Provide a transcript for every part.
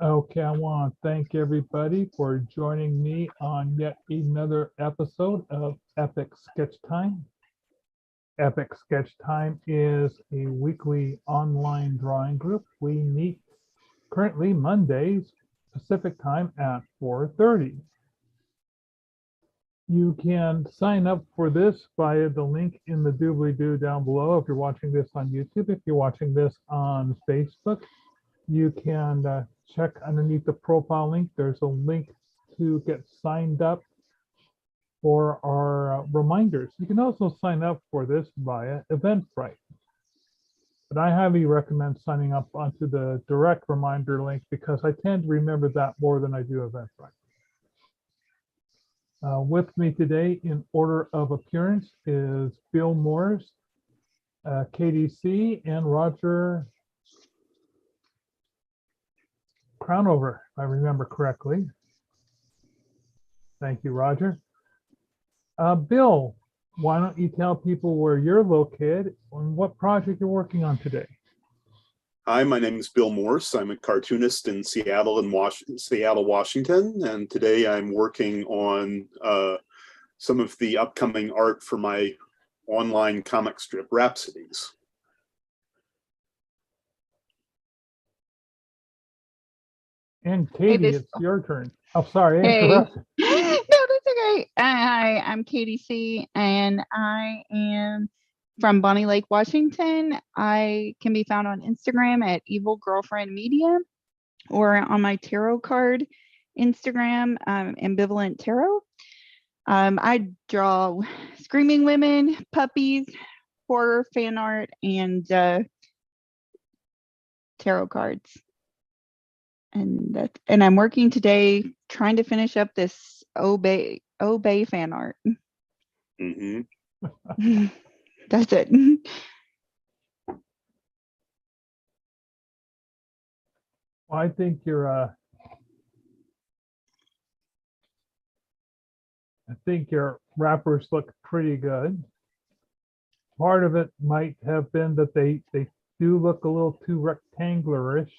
Okay, I want to thank everybody for joining me on yet another episode of Epic Sketch Time. Epic Sketch Time is a weekly online drawing group. We meet currently Mondays Pacific Time at 4:30. You can sign up for this via the link in the doobly-doo down below if you're watching this on YouTube. If you're watching this on Facebook, you can check underneath the profile link. There's a link to get signed up for our reminders. You can also sign up for this via Eventbrite. But I highly recommend signing up onto the direct reminder link because I tend to remember that more than I do Eventbrite. With me today in order of appearance is Bill Morse, KDC, and Roger Crownover, if I remember correctly. Thank you, Roger. Bill, why don't you tell people where you're located and what project you're working on today? Hi, my name is Bill Morse. I'm a cartoonist in Seattle, Washington, and today I'm working on some of the upcoming art for my online comic strip, Rhapsodies. And Katie, it's your turn. Oh, sorry, Hey. interrupted. No, that's okay. Hi, I'm Katie C, and I am from Bonnie Lake, Washington. I can be found on Instagram at Evil Girlfriend Media or on my tarot card Instagram, Ambivalent Tarot. I draw screaming women, puppies, horror fan art, and tarot cards. And I'm working today trying to finish up this Obey fan art. Mm-hmm. That's it. Well, I think your wrappers look pretty good. Part of it might have been that they do look a little too rectangular-ish,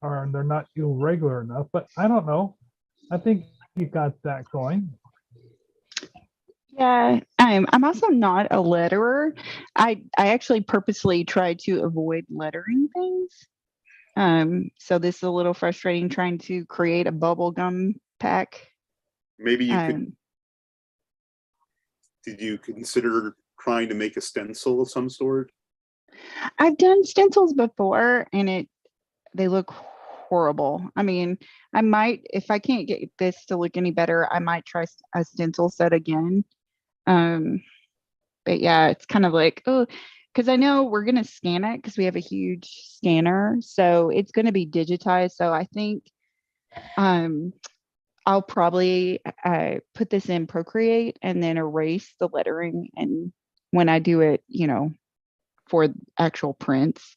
or they're not irregular enough, but I don't know. I think you got that going. Yeah, I'm also not a letterer. I actually purposely try to avoid lettering things. So this is a little frustrating trying to create a bubble gum pack. Maybe you could. Did you consider trying to make a stencil of some sort? I've done stencils before, and they look horrible. I mean, I might, if I can't get this to look any better, I might try a stencil set again. But yeah, it's kind of like, oh, because I know we're going to scan it because we have a huge scanner. So it's going to be digitized. So I think I'll probably put this in Procreate and then erase the lettering. And when I do it, for actual prints.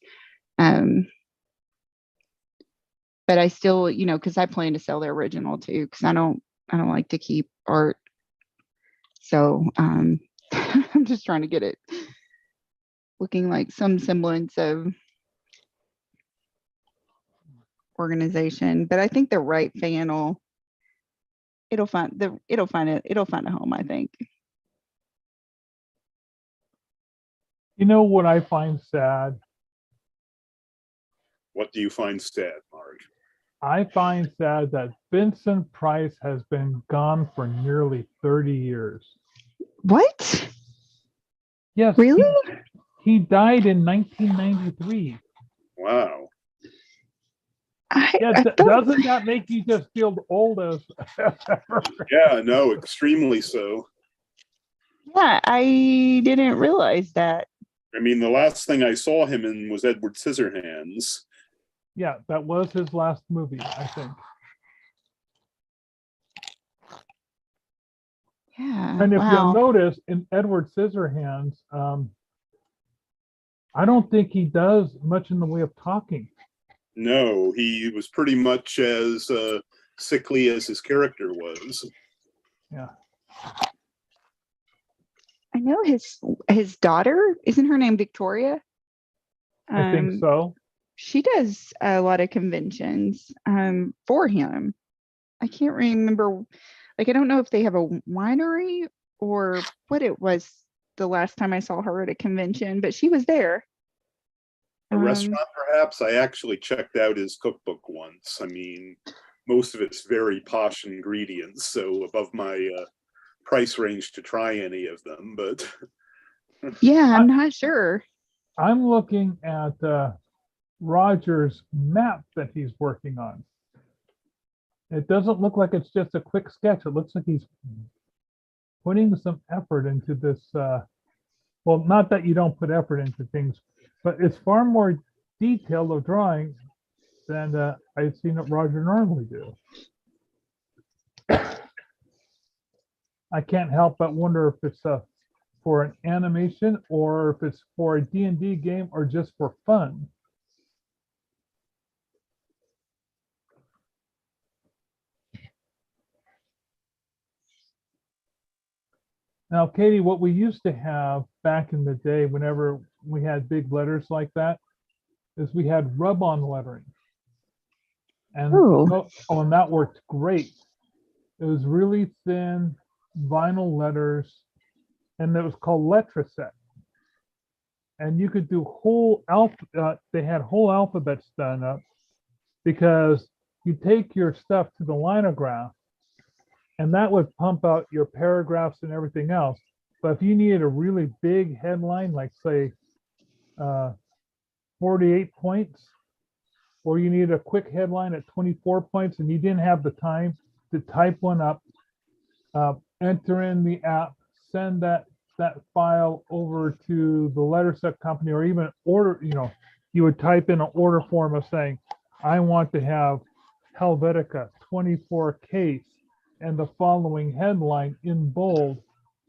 But I still, because I plan to sell the original too, because I don't like to keep art. So I'm just trying to get it looking like some semblance of organization. But I think the right fan it'll find a home, I think. You know what I find sad? What do you find sad, Mark? I find sad that Vincent Price has been gone for nearly 30 years. What? Yes. Really? He died in 1993. Wow. Doesn't that make you just feel old as ever? Yeah, no, extremely so. Yeah, I didn't realize that. I mean, the last thing I saw him in was Edward Scissorhands. Yeah, that was his last movie, I think. Yeah. And if wow. you'll notice, in Edward Scissorhands, I don't think he does much in the way of talking. No, he was pretty much as sickly as his character was. Yeah. I know his daughter, isn't her name Victoria? I think so. she does a lot of conventions for him. I can't remember, like, I don't know if they have a winery or what it was the last time I saw her at a convention, but she was there. A restaurant, perhaps? I actually checked out his cookbook once. I mean, most of it's very posh ingredients, so above my price range to try any of them, but Yeah, I'm not sure. I'm looking at Roger's map that he's working on. It doesn't look like it's just a quick sketch. It looks like he's putting some effort into this. Well, not that you don't put effort into things, but it's far more detailed of drawing than I've seen what Roger normally do. I can't help but wonder if it's for an animation or if it's for a D&D game or just for fun. Now, Katie, what we used to have back in the day, whenever we had big letters like that, is we had rub-on lettering. And and that worked great. It was really thin vinyl letters, and it was called Letraset. And you could do whole they had whole alphabets done up, because you take your stuff to the linograph, and that would pump out your paragraphs and everything else. But if you needed a really big headline, like say 48 points, or you needed a quick headline at 24 points and you didn't have the time to type one up, enter in the app, send that file over to the letter set company, or even order, you would type in an order form of saying, I want to have Helvetica 24 case and the following headline in bold.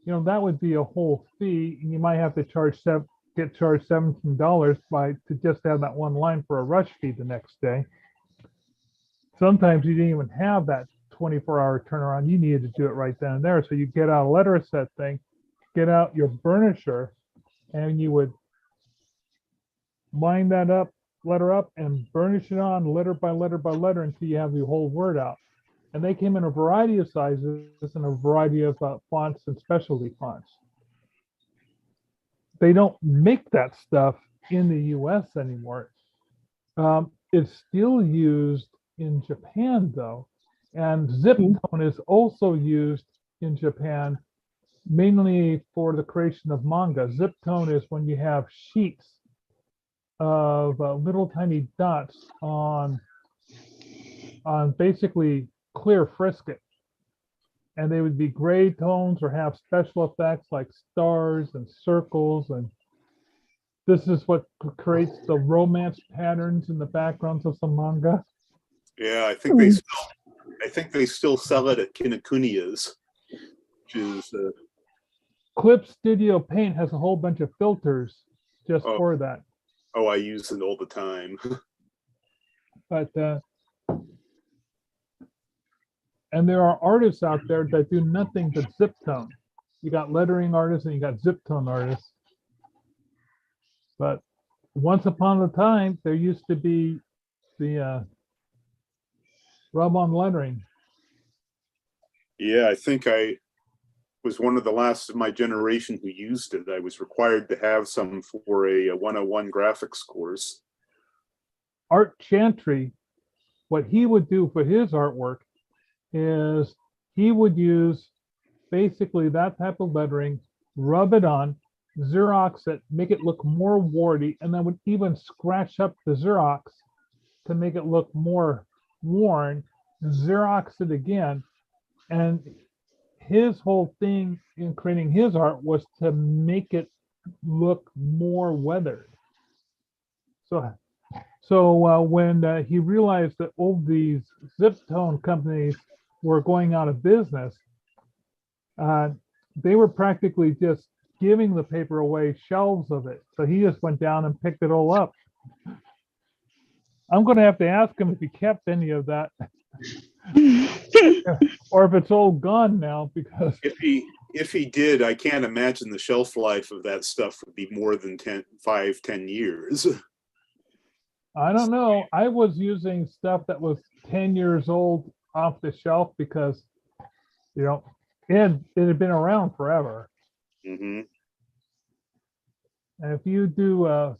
That would be a whole fee, and you might have to get charged $17 to just have that one line for a rush fee the next day. Sometimes you didn't even have that 24-hour turnaround. You needed to do it right then and there. So you get out a letter set thing, get out your burnisher, and you would line that up, letter up, and burnish it on letter by letter by letter until you have the whole word out. And they came in a variety of sizes and a variety of fonts and specialty fonts. They don't make that stuff in the US anymore. It's still used in Japan, though. And zip tone is also used in Japan, mainly for the creation of manga. Zip tone is when you have sheets of little tiny dots on basically clear frisket, and they would be gray tones or have special effects like stars and circles, and this is what creates the romance patterns in the backgrounds of some manga. Yeah, I think they still sell it at Kinokuniya's, which is Clip Studio Paint has a whole bunch of filters just for that. Oh, I use it all the time. But and there are artists out there that do nothing but zip tone. You got lettering artists and you got zip tone artists. But once upon a time, there used to be the rub-on lettering. Yeah, I think I was one of the last of my generation who used it. I was required to have some for a 101 graphics course. Art Chantry, what he would do for his artwork is he would use basically that type of lettering, rub it on, Xerox it, make it look more warty, and then would even scratch up the Xerox to make it look more worn, Xerox it again. And his whole thing in creating his art was to make it look more weathered. So when he realized that all these zip tone companies were going out of business, they were practically just giving the paper away, shelves of it. So he just went down and picked it all up. I'm going to have to ask him if he kept any of that, or if it's all gone now. Because if he did, I can't imagine the shelf life of that stuff would be more than 10 years. I don't know. I was using stuff that was 10 years old off the shelf because, you know, it had been around forever. Mm-hmm. And if you do a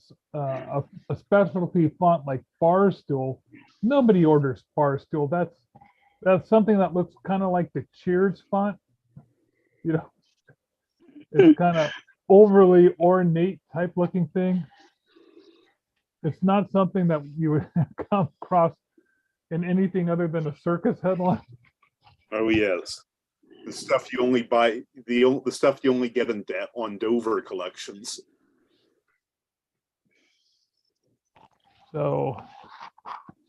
specialty font like Barstool, nobody orders Barstool. That's something that looks kind of like the Cheers font. You know, it's kind of overly ornate type looking thing. It's not something that you would come across in anything other than a circus headline. Oh yes, the stuff you only buy, the stuff you only get on Dover collections. So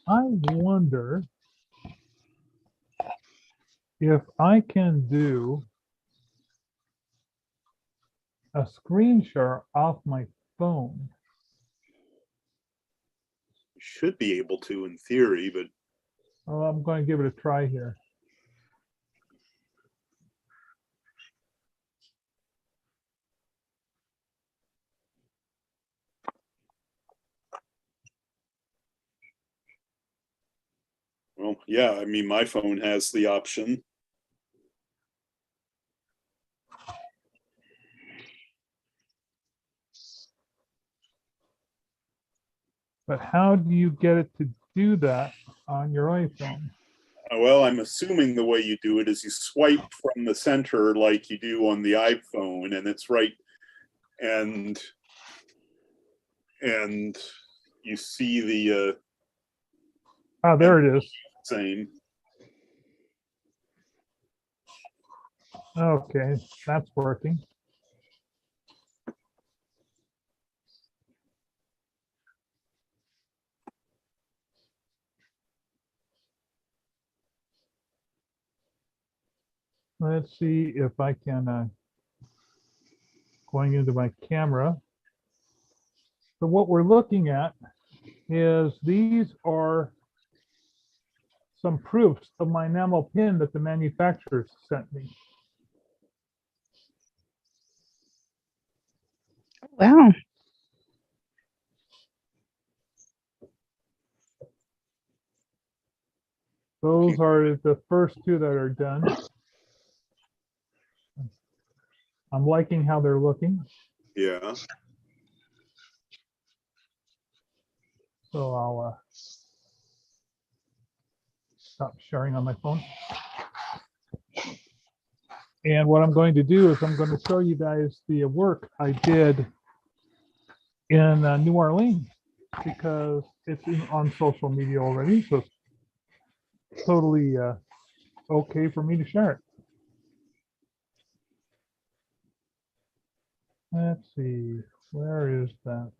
I wonder if I can do a screen share off my phone. You should be able to in theory, but Oh, I'm going to give it a try here. well, yeah, I mean, my phone has the option. But how do you get it to do that on your iPhone? Well, I'm assuming the way you do it is you swipe from the center like you do on the iPhone, and it's right, and you see the Ah, there it is. same. Okay, that's working. Let's see if I can, going into my camera. So what we're looking at is these are some proofs of my enamel pin that the manufacturers sent me. Wow. Those are the first two that are done. I'm liking how they're looking. Yeah. So I'll stop sharing on my phone. And what I'm going to do is I'm going to show you guys the work I did in New Orleans because it's on social media already. So it's totally okay for me to share it. Let's see, where is that?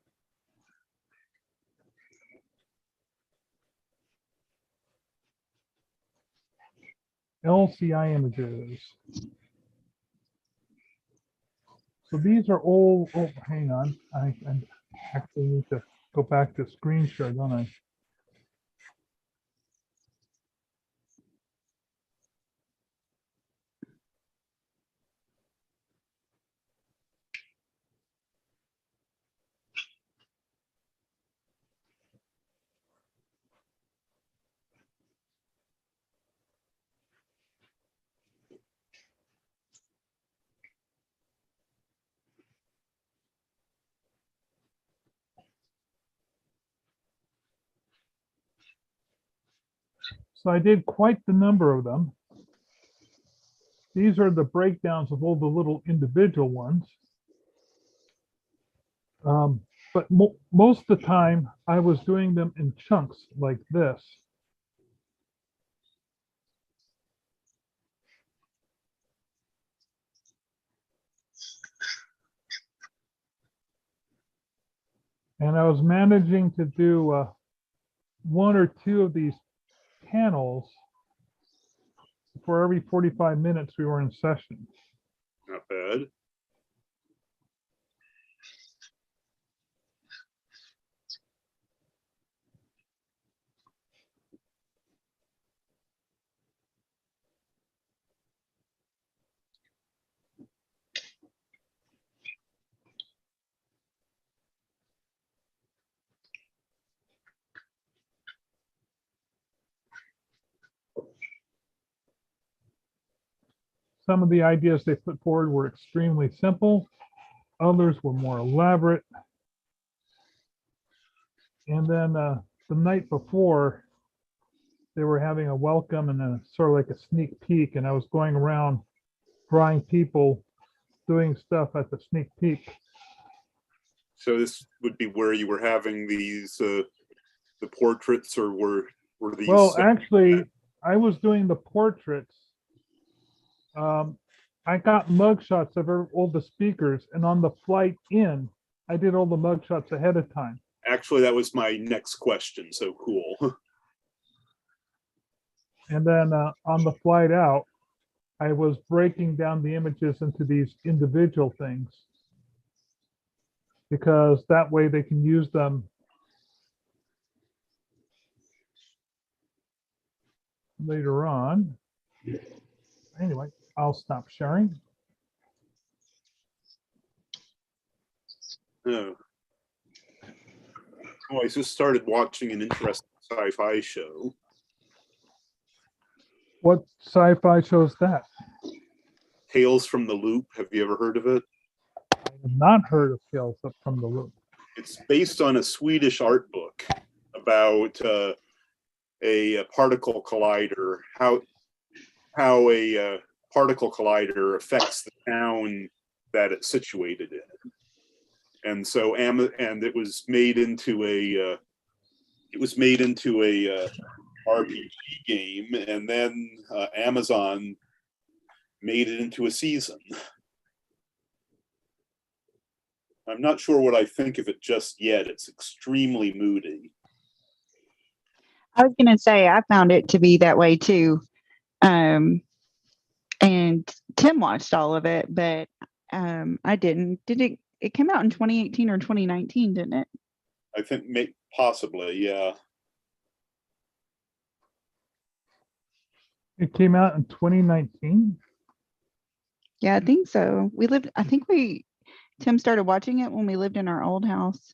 LCI images. So these are all, oh, hang on. I actually need to go back to screen share, don't I? So I did quite the number of them. These are the breakdowns of all the little individual ones. But most of the time I was doing them in chunks like this. And I was managing to do one or two of these panels for every 45 minutes we were in session. Not bad. some of the ideas they put forward were extremely simple. Others were more elaborate. And then the night before, they were having a welcome and a sort of like a sneak peek. And I was going around drawing people doing stuff at the sneak peek. So this would be where you were having these the portraits, or were these? Well, actually, I was doing the portraits. I got mugshots of all the speakers, and on the flight in, I did all the mugshots ahead of time. Actually, that was my next question. So cool. And then on the flight out, I was breaking down the images into these individual things, because that way they can use them later on. Anyway, I'll stop sharing. Oh, I just started watching an interesting sci-fi show. What sci-fi show is that? Tales from the Loop. Have you ever heard of it? I have not heard of Tales from the Loop. It's based on a Swedish art book about a particle collider, how a particle collider affects the town that it's situated in. And so and it was made into a RPG game, and then Amazon made it into a season. I'm not sure what I think of it just yet. It's extremely moody. I was going to say, I found it to be that way too. And Tim watched all of it, but I didn't. It came out in 2018 or 2019, didn't it? I think possibly, yeah. It came out in 2019. Yeah, I think so. Tim started watching it when we lived in our old house.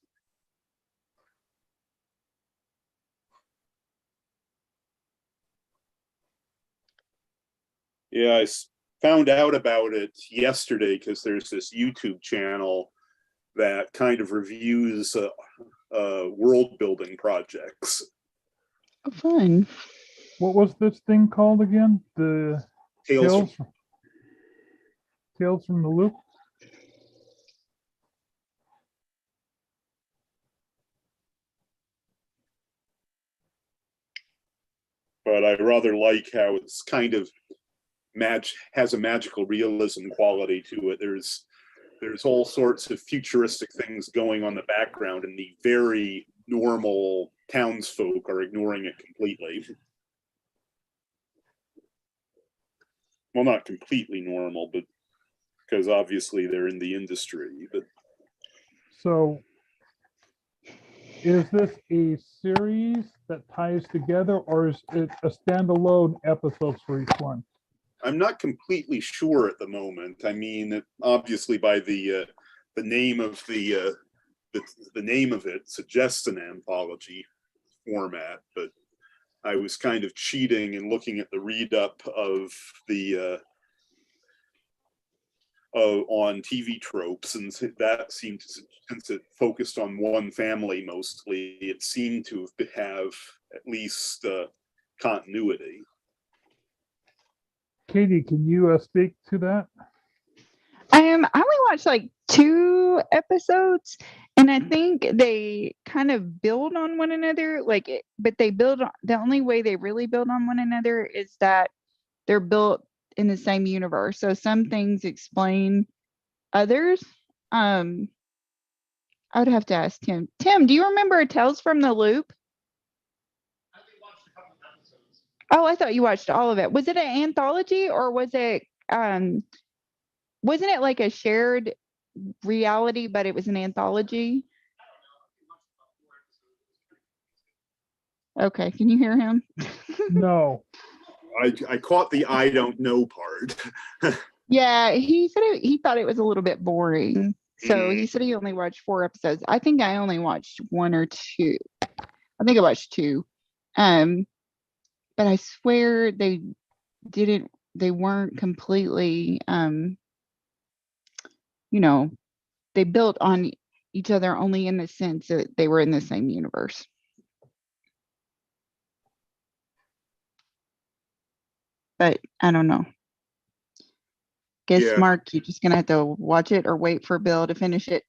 Yeah, I found out about it yesterday because there's this YouTube channel that kind of reviews world building projects. Oh, fun. What was this thing called again? The Tales from the Loop? But I rather like how it's kind of has a magical realism quality to it. There's all sorts of futuristic things going on in the background, and the very normal townsfolk are ignoring it completely. Well, not completely normal, but because obviously they're in the industry. But so, is this a series that ties together, or is it a standalone episodes for each one? I'm not completely sure at the moment. I mean, obviously by the name of the name of it suggests an anthology format, but I was kind of cheating and looking at the read up of the on TV tropes, and that seemed to, since it focused on one family mostly, it seemed to have at least continuity. Katie, can you speak to that? I only watched like 2 episodes, and I think they kind of build on one another. But they build on, the only way they really build on one another is that they're built in the same universe. So some things explain others. I would have to ask Tim. Tim, do you remember Tales from the Loop? Oh, I thought you watched all of it. Was it an anthology, or was it wasn't it like a shared reality, but it was an anthology? Okay, can you hear him? No. I caught the I don't know part. Yeah, he said he thought it was a little bit boring. So he said he only watched 4 episodes. I think I only watched 1 or 2. I think I watched 2. But I swear they they weren't completely, you know, they built on each other only in the sense that they were in the same universe. But I don't know. Guess, Yeah. Mark, you're just gonna have to watch it or wait for Bill to finish it.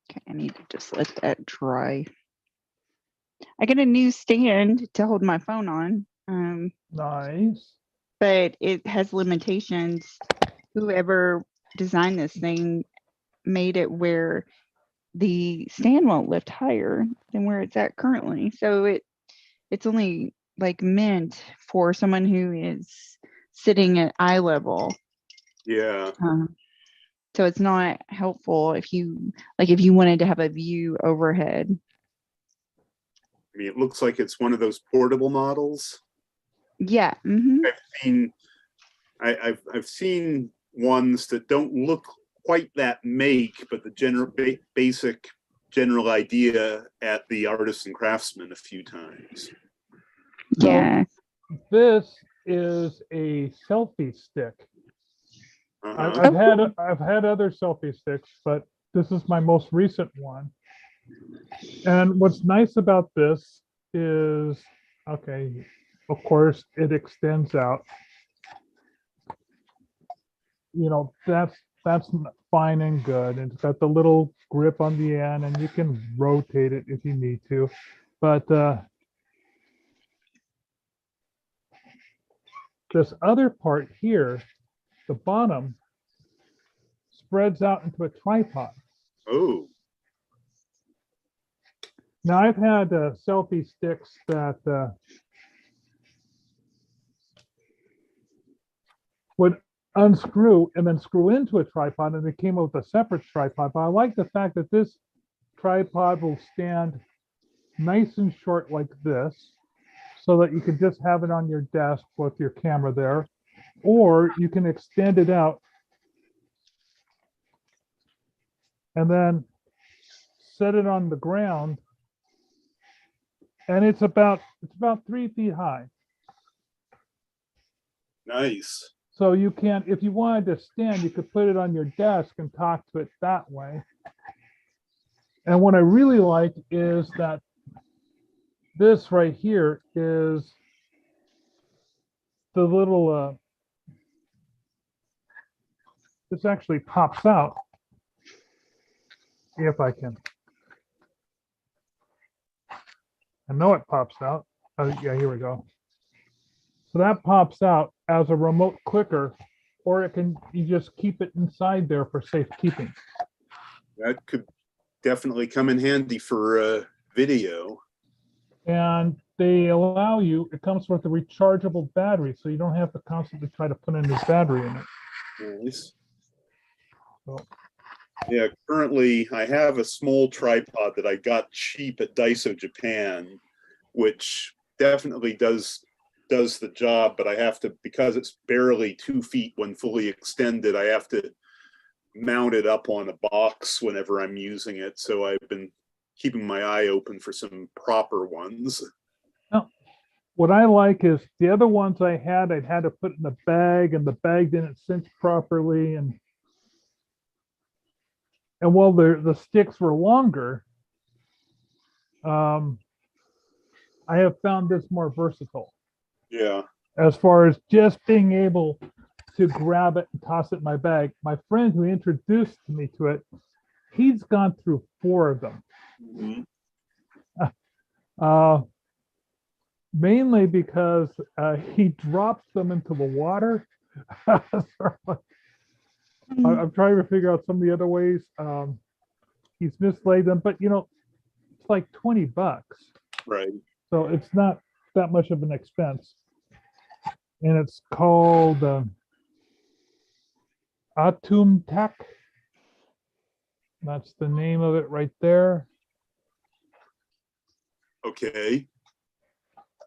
Okay, I need to just let that dry. I got a new stand to hold my phone on, Nice. but it has limitations. Whoever designed this thing made it where the stand won't lift higher than where it's at currently. So it's only like meant for someone who is sitting at eye level. Yeah. So it's not helpful if you wanted to have a view overhead. I mean, it looks like it's one of those portable models. Yeah. I've seen ones that don't look quite that make, but the basic general idea at the Artists and Craftsmen a few times. Yeah. So this is a selfie stick. Uh-huh. I've had other selfie sticks, but this is my most recent one. And what's nice about this is, okay, of course, it extends out. You know, that's fine and good. It's got the little grip on the end, and you can rotate it if you need to. But this other part here, the bottom, spreads out into a tripod. Oh. Now, I've had selfie sticks that would unscrew and then screw into a tripod, and it came with a separate tripod. But I like the fact that this tripod will stand nice and short like this, so that you can just have it on your desk with your camera there, or you can extend it out and then set it on the ground, and it's about 3 feet high. Nice. So you can, if you wanted to stand, you could put it on your desk and talk to it that way. And what I really like is that this right here is the little, this actually pops out. If I can. I know it pops out. Oh, yeah, here we go. So that pops out as a remote clicker, or you just keep it inside there for safekeeping. That could definitely come in handy for video. And they allow you, it comes with a rechargeable battery, so you don't have to constantly try to put a new battery in it. Nice. So, yeah, currently I have a small tripod that I got cheap at Daiso Japan, which definitely does the job, but I have to, because it's barely 2 feet when fully extended, I have to mount it up on a box whenever I'm using it. So I've been keeping my eye open for some proper ones. now, what I like is the other ones I'd had to put in a bag, and the bag didn't cinch properly, and while the sticks were longer, I have found this more versatile. Yeah. As far as just being able to grab it and toss it in my bag. My friend who introduced me to it, he's gone through 4 of them. Mm-hmm. Mainly because he drops them into the water. I'm trying to figure out some of the other ways he's mislaid them, but it's like $20. Right. So it's not that much of an expense. and it's called Atumtak. That's the name of it right there. Okay.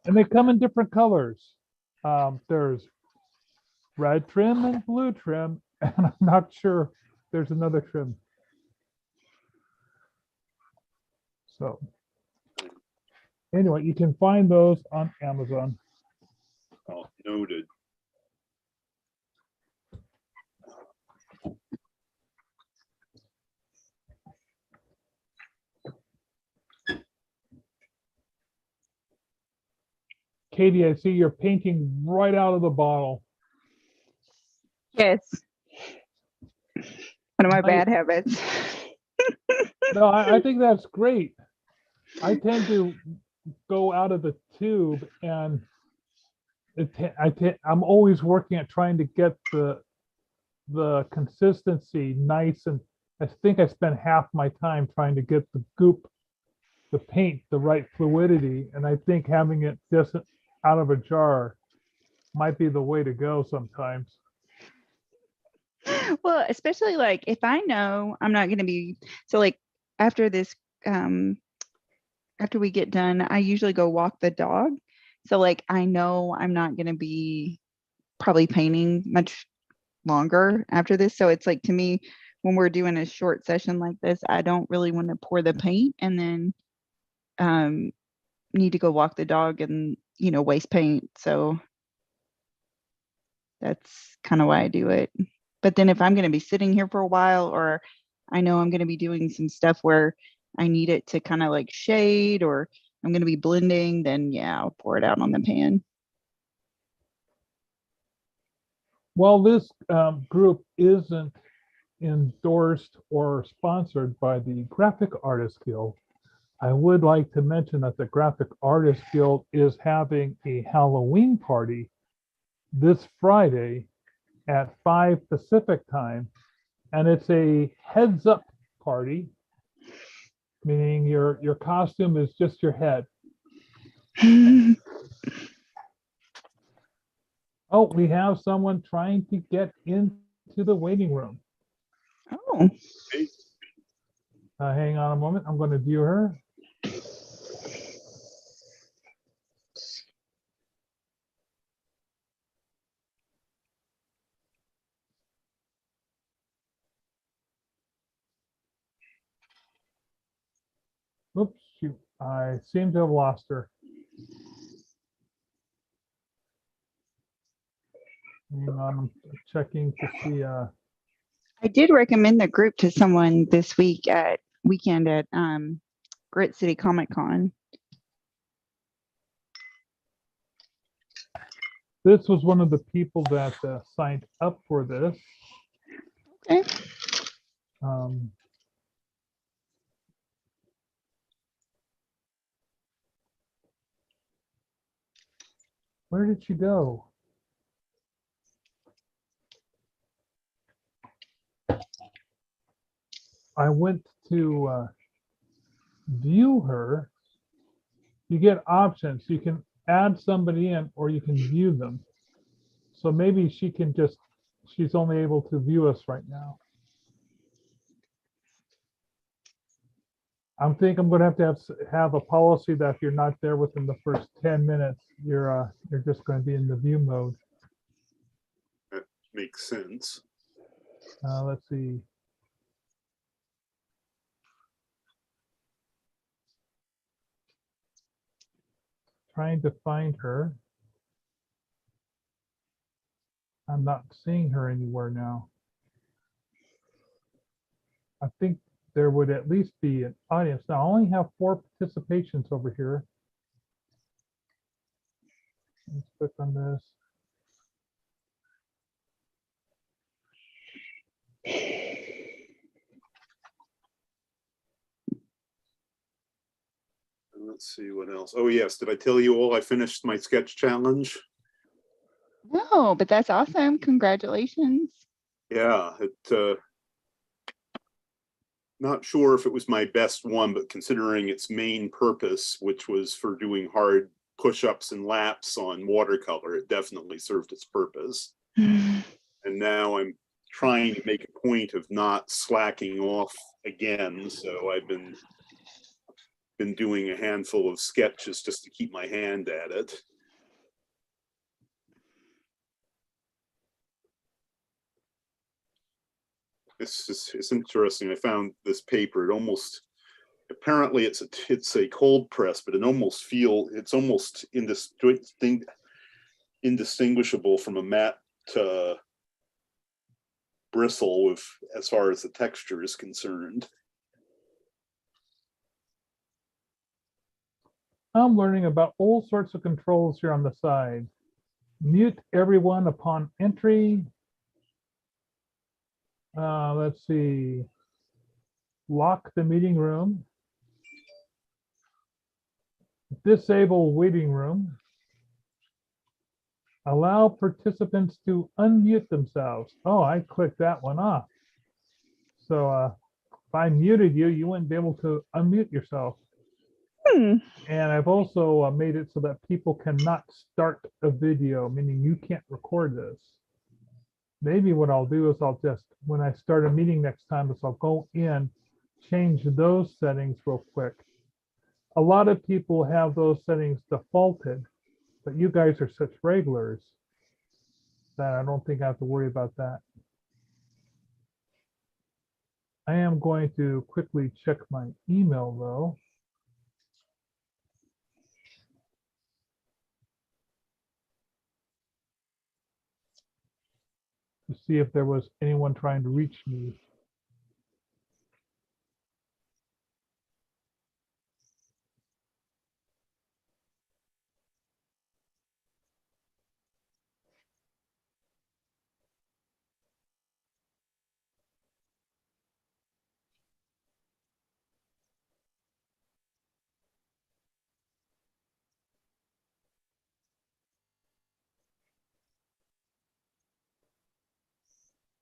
And they come in different colors. There's red trim and blue trim, and I'm not sure there's another trim. So anyway, you can find those on Amazon. Oh, noted. Katie, I see you're painting right out of the bottle. Yes. One of my I- bad habits. No, I think that's great. I tend to go out of the tube, and I'm always working at trying to get the consistency nice, and I think I spend half my time trying to get the goop, the paint, the right fluidity, and I think having it just out of a jar might be the way to go sometimes. Well, especially like if I know I'm not going to be, so like after this, after we get done, I usually go walk the dog. So like I know I'm not going to be probably painting much longer after this. So it's like to me, when we're doing a short session like this, I don't really want to pour the paint and then need to go walk the dog and, you know, waste paint. So that's kind of why I do it. But then if I'm going to be sitting here for a while, or I know I'm going to be doing some stuff where I need it to kind of like shade, or I'm going to be blending, then yeah, I'll pour it out on the pan. Well, this group isn't endorsed or sponsored by the Graphic Artists Guild. I would like to mention that the Graphic Artists Guild is having a Halloween party this Friday at 5 Pacific time, and it's a heads up party, meaning your costume is just your head. Oh, we have someone trying to get into the waiting room. Oh, Hang on a moment. I'm going to view her. Oops, shoot. I seem to have lost her. Hang on, I'm checking to see. I did recommend the group to someone this weekend at Grit City Comic Con. This was one of the people that signed up for this. Okay. Where did she go? I went to view her. You get options. You can add somebody in, or you can view them. So maybe she can just, she's only able to view us right now. I think I'm going to have a policy that if you're not there within the first 10 minutes, you're just going to be in the view mode. That makes sense. Let's see. Trying to find her. I'm not seeing her anywhere now. I think there would at least be an audience. Now I only have 4 participations over here. Let's click on this. Let's see what else. Oh yes, did I tell you all I finished my sketch challenge? No, but that's awesome. Congratulations. Yeah, not sure if it was my best one, but considering its main purpose, which was for doing hard push-ups and laps on watercolor. It definitely served its purpose. And now I'm trying to make a point of not slacking off again. So I've been doing a handful of sketches just to keep my hand at it. It's interesting. I found this paper. It almost, apparently it's a cold press, but it's almost indistinguishable from a matte bristle as far as the texture is concerned. I'm learning about all sorts of controls here on the side. Mute everyone upon entry. Let's see. Lock the meeting room. Disable waiting room. Allow participants to unmute themselves. Oh, I clicked that one off. So if I muted you, you wouldn't be able to unmute yourself. And I've also made it so that people cannot start a video, meaning you can't record this. Maybe what I'll do is I'll just, when I start a meeting next time, is I'll go in, change those settings real quick. A lot of people have those settings defaulted, but you guys are such regulars that I don't think I have to worry about that. I am going to quickly check my email though. To see if there was anyone trying to reach me.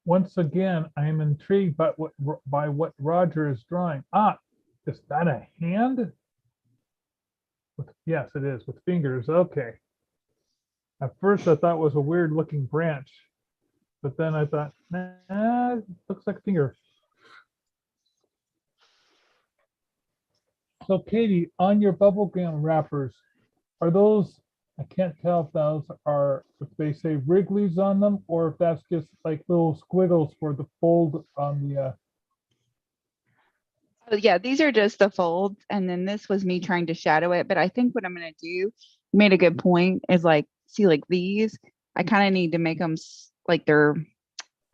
Once again, I am intrigued by what Roger is drawing. Ah, is that a hand? Yes, it is, with fingers. Okay. At first, I thought it was a weird looking branch, but then I thought, nah, looks like a finger. So, Katie, on your bubblegum wrappers, are those, I can't tell if those are, if they say Wrigley's on them, or if that's just like little squiggles for the fold on the, Yeah, these are just the folds, and then this was me trying to shadow it. But I think what I'm gonna do, you made a good point, is like, see, like these, I kind of need to make them like they're,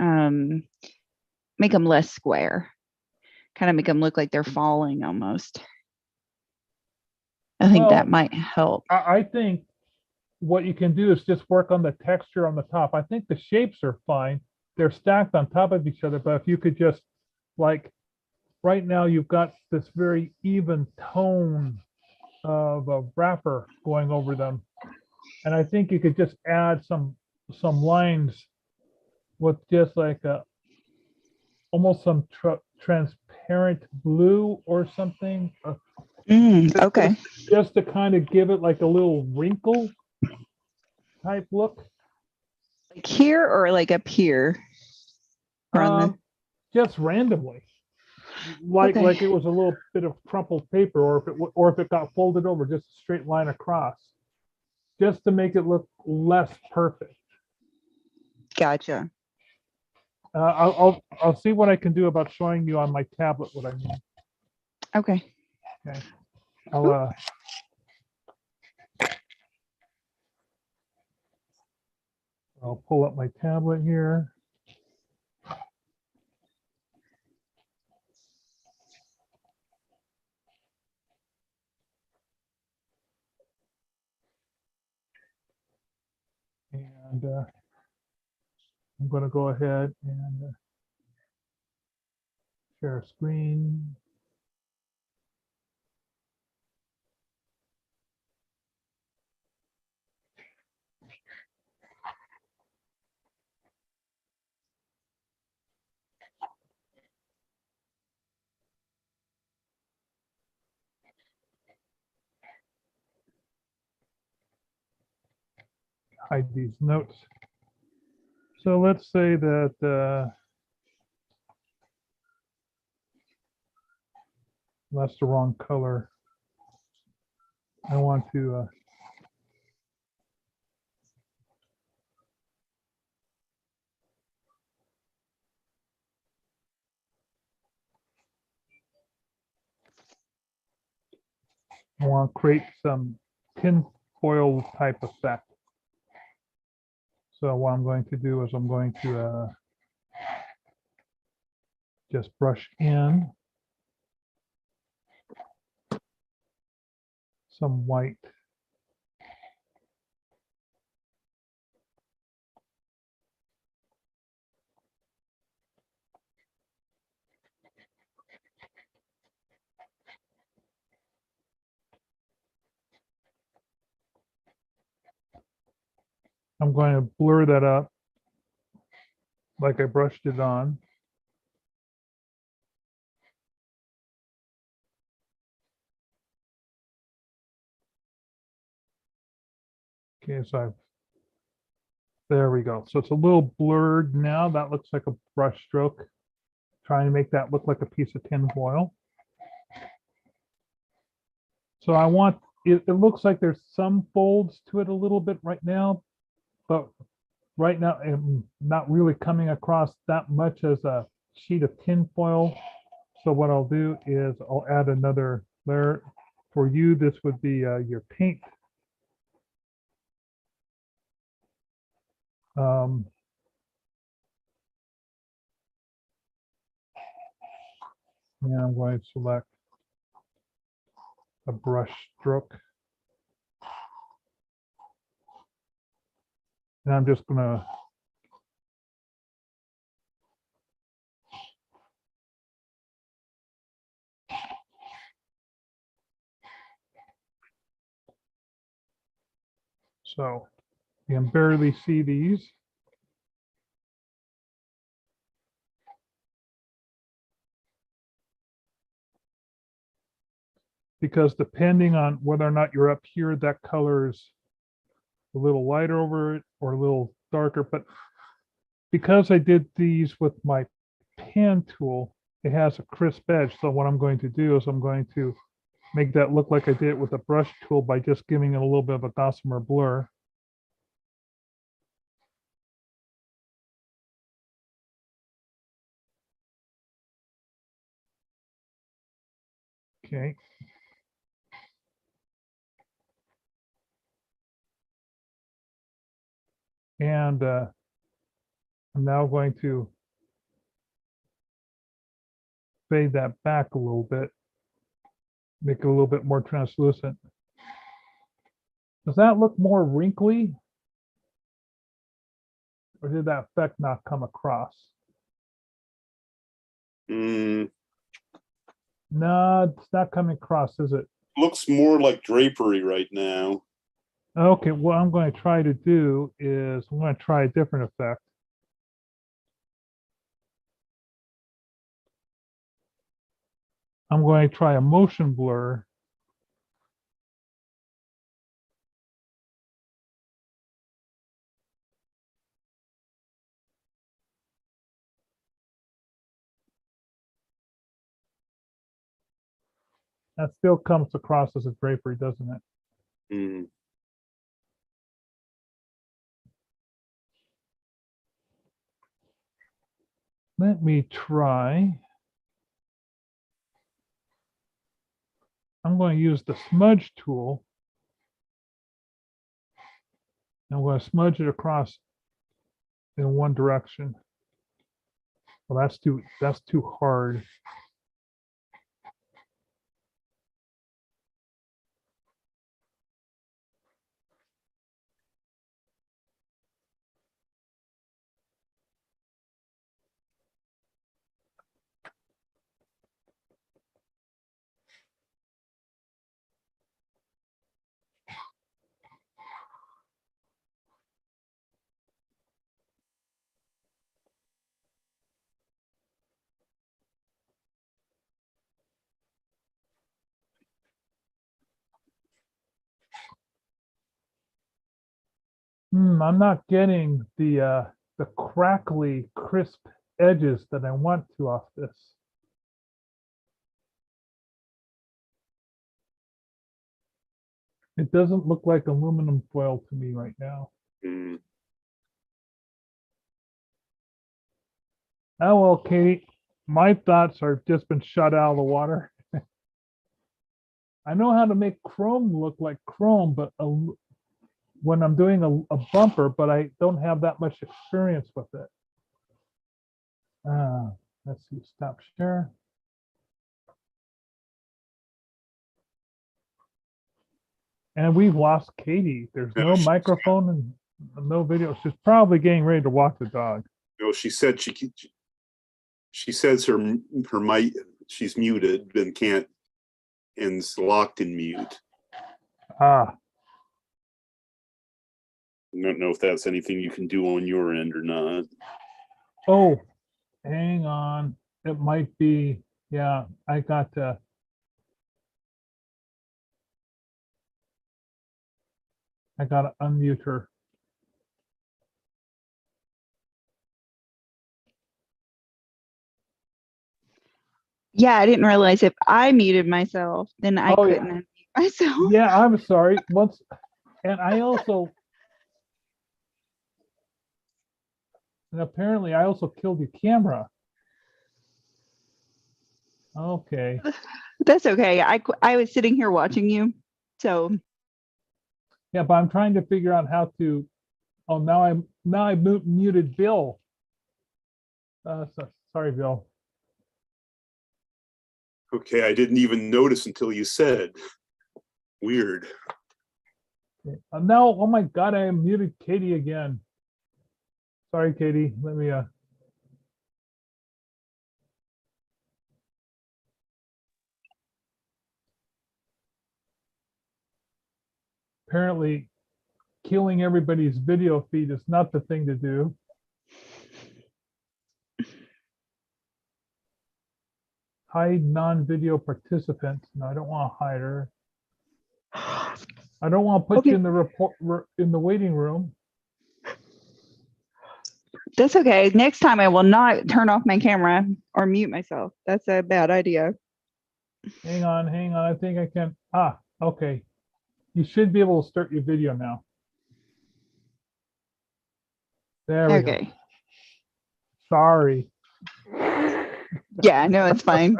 make them less square, kind of make them look like they're falling almost. I think that Well, might help. I think what you can do is just work on the texture on the top. I think the shapes are fine. They're stacked on top of each other, but if you could just, like, right now you've got this very even tone of a wrapper going over them. And I think you could just add some lines with just like almost some transparent blue or something. Okay. Just to kind of give it like a little wrinkle type look. Like here or like up here? Just randomly. Like it was a little bit of crumpled paper, or if it got folded over, just a straight line across, just to make it look less perfect. Gotcha. I'll see what I can do about showing you on my tablet what I mean. Okay. Okay. I'll pull up my tablet here. And I'm going to go ahead and share screen. hide these notes. So let's say that that's the wrong color. I want to create some tin foil type effect. So what I'm going to do is I'm going to just brush in some white. I'm going to blur that up like I brushed it on. Okay, so there we go. So it's a little blurred now. That looks like a brush stroke. Trying to make that look like a piece of tin foil. So I want, it looks like there's some folds to it a little bit right now, but right now I'm not really coming across that much as a sheet of tin foil. So what I'll do is I'll add another layer. For you, this would be your paint. And I'm going to select a brush stroke. And I'm just going to so you can barely see these. Because depending on whether or not you're up here, that color's a little lighter over it or a little darker. But because I did these with my pen tool, it has a crisp edge. So what I'm going to do is I'm going to make that look like I did it with a brush tool by just giving it a little bit of a gossamer blur. Okay. And I'm now going to fade that back a little bit, make it a little bit more translucent. Does that look more wrinkly? Or did that effect not come across? Mm, No, it's not coming across, is it? looks more like drapery right now. Okay, what I'm going to try to do is I'm going to try a different effect. I'm going to try a motion blur. That still comes across as a drapery, doesn't it? Mm. Let me try. I'm going to use the smudge tool. I'm going to smudge it across in one direction. Well, that's too hard. I'm not getting the crackly, crisp edges that I want to off this. It doesn't look like aluminum foil to me right now. Mm. Oh, well, Katie, my thoughts are just been shut out of the water. I know how to make chrome look like chrome, but when I'm doing a bumper, but I don't have that much experience with it. Let's see, stop share. And we've lost Katie. There's No, no microphone and no video. She's probably getting ready to walk the dog. No, she said she says her mic, she's muted and can't, and is locked in mute. Ah, I don't know if that's anything you can do on your end or not. oh, hang on. It might be, yeah, I got to. I got to unmute her. Yeah, I didn't realize if I muted myself, then I Oh, yeah. couldn't unmute myself. Yeah, I'm sorry. Once, and I also, and apparently I also killed your camera. Okay. That's okay. I was sitting here watching you. So Yeah, but I'm trying to figure out how to. Oh, now I muted Bill. Sorry, Bill. Okay, I didn't even notice until you said. Weird. Okay. Now, oh my God, I muted Katie again. Sorry, Katie. Let me. Apparently, killing everybody's video feed is not the thing to do. Hide non-video participants. No, I don't want to hide her. I don't want to put you in the report in the waiting room. that's okay. Next time I will not turn off my camera or mute myself. That's a bad idea. Hang on. I think I can. Ah, okay. You should be able to start your video now. There we go. Okay. Sorry. Yeah, no, it's fine.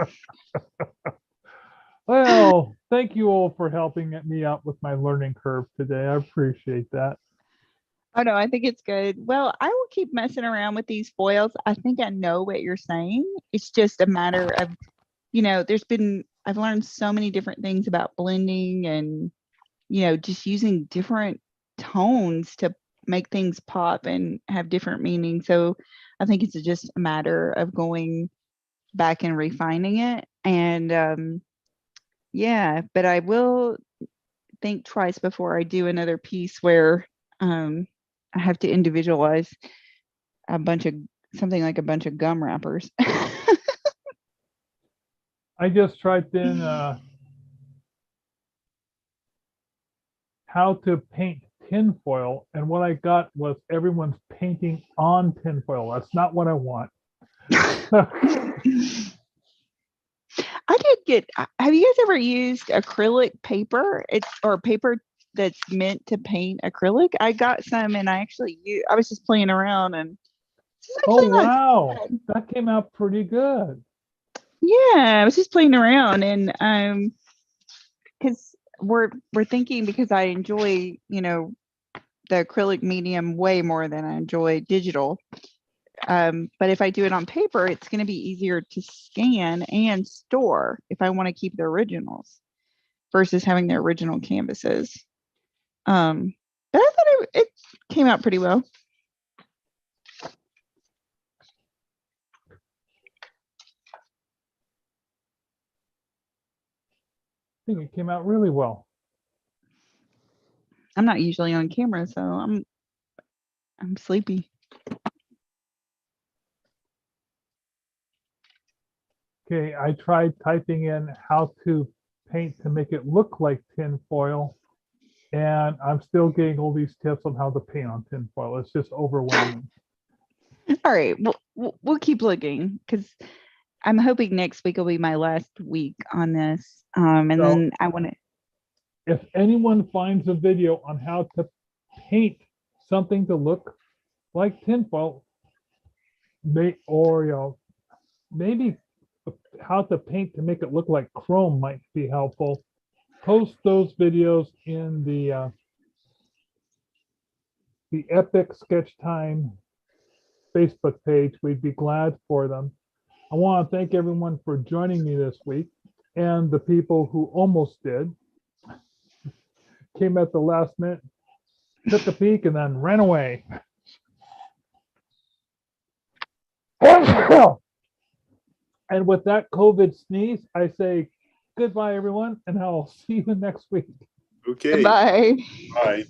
Well, thank you all for helping me out with my learning curve today. I appreciate that. Oh no, I think it's good. Well, I will keep messing around with these foils. I think I know what you're saying. It's just a matter of, I've learned so many different things about blending and, just using different tones to make things pop and have different meanings. So I think it's just a matter of going back and refining it. And yeah, but I will think twice before I do another piece where I have to individualize something like a bunch of gum wrappers. I just typed in how to paint tinfoil, and what I got was everyone's painting on tinfoil. That's not what I want. I did get. Have you guys ever used acrylic paper? Or paper that's meant to paint acrylic. I got some, and I was just playing around, and oh wow, that came out pretty good. Yeah, I was just playing around, and because we're thinking, because I enjoy the acrylic medium way more than I enjoy digital. But if I do it on paper, it's going to be easier to scan and store if I want to keep the originals versus having the original canvases. But I thought it came out pretty well. I think it came out really well. I'm not usually on camera, so I'm sleepy. Okay, I tried typing in how to paint to make it look like tin foil, And I'm still getting all these tips on how to paint on tinfoil. It's just overwhelming. All right, we'll keep looking because I'm hoping next week will be my last week on this. And So- then I want to. If anyone finds a video on how to paint something to look like tinfoil, maybe how to paint to make it look like chrome might be helpful. Post those videos in the Epic Sketch Time Facebook page. We'd be glad for them. I want to thank everyone for joining me this week, and the people who almost did. Came at the last minute, took a peek, and then ran away. And with that COVID sneeze, I say goodbye, everyone, and I'll see you next week. Okay. Bye. Bye.